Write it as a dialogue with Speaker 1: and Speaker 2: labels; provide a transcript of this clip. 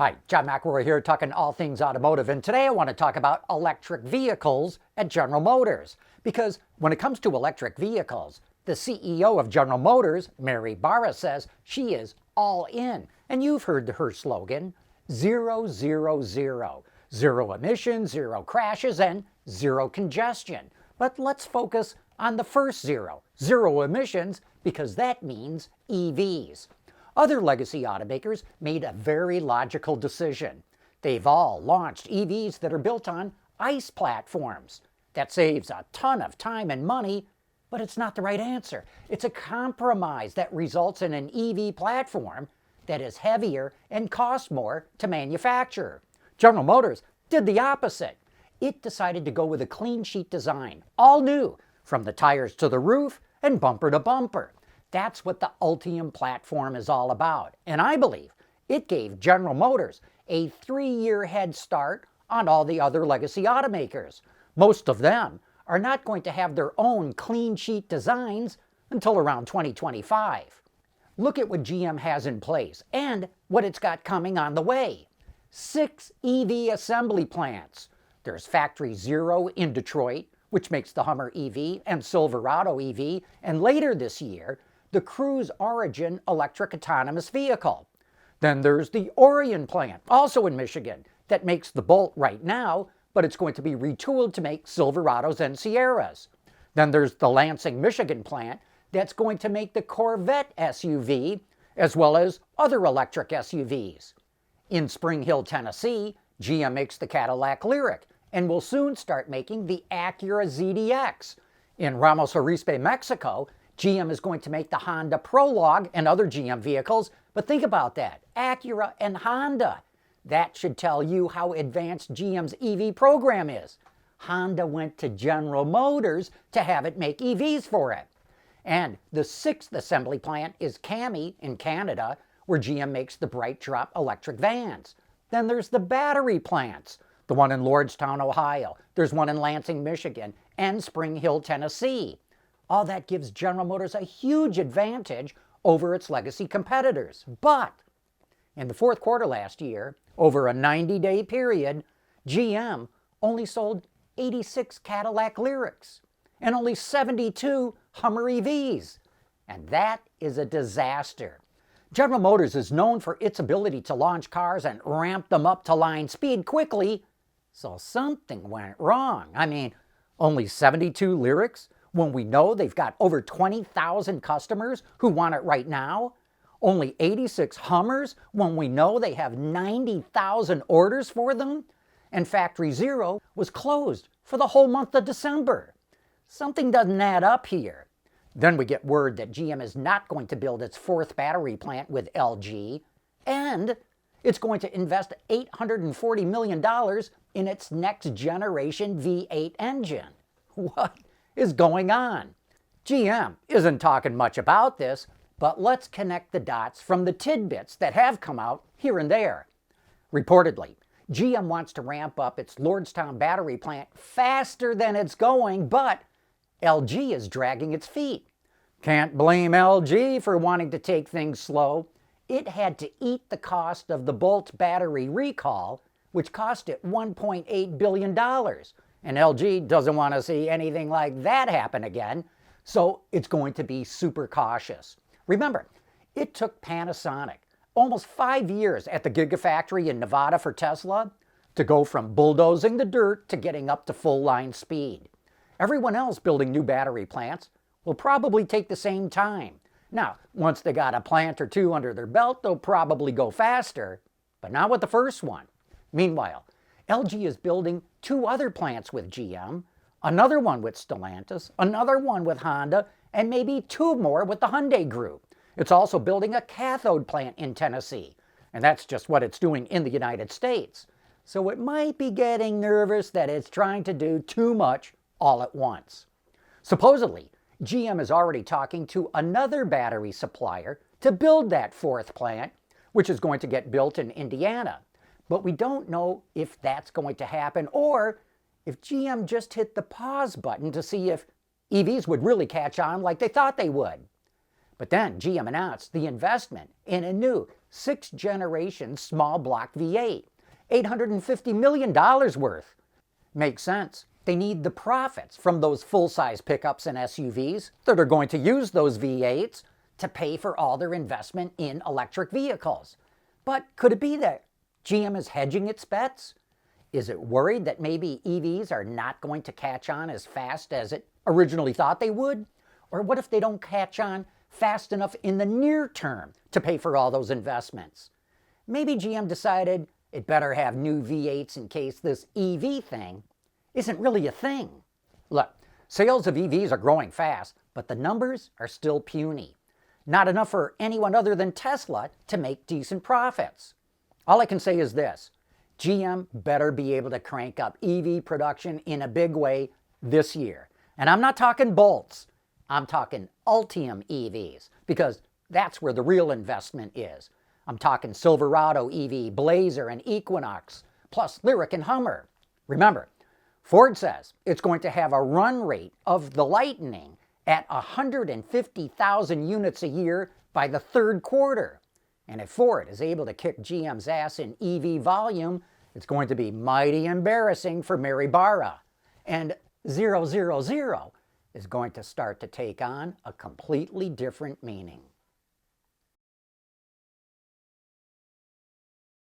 Speaker 1: Hi, John McElroy here talking all things automotive, and today I want to talk about electric vehicles at General Motors. Because when it comes to electric vehicles, the CEO of General Motors, Mary Barra, says she is all in. And you've heard her slogan, zero, zero, zero. Zero emissions, zero crashes, and zero congestion. But let's focus on the first zero, zero emissions, because that means EVs. Other legacy automakers made a very logical decision. They've all launched EVs that are built on ICE platforms. That saves a ton of time and money, but it's not the right answer. It's a compromise that results in an EV platform that is heavier and costs more to manufacture. General Motors did the opposite. It decided to go with a clean sheet design, all new, from the tires to the roof and bumper to bumper. That's what the Ultium platform is all about. And I believe it gave General Motors a 3-year head start on all the other legacy automakers. Most of them are not going to have their own clean sheet designs until around 2025. Look at what GM has in place and what it's got coming on the way. 6 EV assembly plants. There's Factory Zero in Detroit, which makes the Hummer EV and Silverado EV, and later this year, the Cruise Origin electric autonomous vehicle. Then there's the Orion plant, also in Michigan, that makes the Bolt right now, but it's going to be retooled to make Silverados and Sierras. Then there's the Lansing, Michigan plant that's going to make the Corvette SUV, as well as other electric SUVs. In Spring Hill, Tennessee, GM makes the Cadillac Lyriq and will soon start making the Acura ZDX. In Ramos Arizpe, Mexico, GM is going to make the Honda Prologue and other GM vehicles, but think about that, Acura and Honda. That should tell you how advanced GM's EV program is. Honda went to General Motors to have it make EVs for it. And the 6th assembly plant is Cami in Canada, where GM makes the BrightDrop electric vans. Then there's the battery plants, the one in Lordstown, Ohio. There's one in Lansing, Michigan, and Spring Hill, Tennessee. All that gives General Motors a huge advantage over its legacy competitors. But in the fourth quarter last year, over a 90-day period, GM only sold 86 Cadillac Lyriqs and only 72 Hummer EVs. And that is a disaster. General Motors is known for its ability to launch cars and ramp them up to line speed quickly, so something went wrong. I mean, only 72 Lyriqs? When we know they've got over 20,000 customers who want it right now? Only 86 Hummers when we know they have 90,000 orders for them? And Factory Zero was closed for the whole month of December. Something doesn't add up here. Then we get word that GM is not going to build its 4th battery plant with LG, and it's going to invest $840 million in its next generation V8 engine. What is going on? GM isn't talking much about this, but let's connect the dots from the tidbits that have come out here and there. Reportedly, GM wants to ramp up its Lordstown battery plant faster than it's going, but LG is dragging its feet. Can't blame LG for wanting to take things slow. It had to eat the cost of the Bolt battery recall, which cost it $1.8 billion. And LG doesn't want to see anything like that happen again, so it's going to be super cautious. Remember, it took Panasonic almost 5 years at the Gigafactory in Nevada for Tesla to go from bulldozing the dirt to getting up to full line speed. Everyone else building new battery plants will probably take the same time. Now, once they got a plant or two under their belt, they'll probably go faster, but not with the first one. Meanwhile, LG is building 2 other plants with GM, another one with Stellantis, another one with Honda, and maybe 2 more with the Hyundai Group. It's also building a cathode plant in Tennessee, and that's just what it's doing in the United States. So it might be getting nervous that it's trying to do too much all at once. Supposedly, GM is already talking to another battery supplier to build that 4th plant, which is going to get built in Indiana. But we don't know if that's going to happen or if GM just hit the pause button to see if EVs would really catch on like they thought they would. But then GM announced the investment in a new 6th-generation small block V8, $850 million worth. Makes sense. They need the profits from those full-size pickups and SUVs that are going to use those V8s to pay for all their investment in electric vehicles. But could it be that GM is hedging its bets? Is it worried that maybe EVs are not going to catch on as fast as it originally thought they would? Or what if they don't catch on fast enough in the near term to pay for all those investments? Maybe GM decided it better have new V8s in case this EV thing isn't really a thing. Look, sales of EVs are growing fast, but the numbers are still puny. Not enough for anyone other than Tesla to make decent profits. All I can say is this: GM better be able to crank up EV production in a big way this year. And I'm not talking Bolts, I'm talking Ultium EVs, because that's where the real investment is. I'm talking Silverado EV, Blazer, and Equinox, plus Lyriq and Hummer. Remember, Ford says it's going to have a run rate of the Lightning at 150,000 units a year by the third quarter. And if Ford is able to kick GM's ass in EV volume, it's going to be mighty embarrassing for Mary Barra. And 000 is going to start to take on a completely different meaning.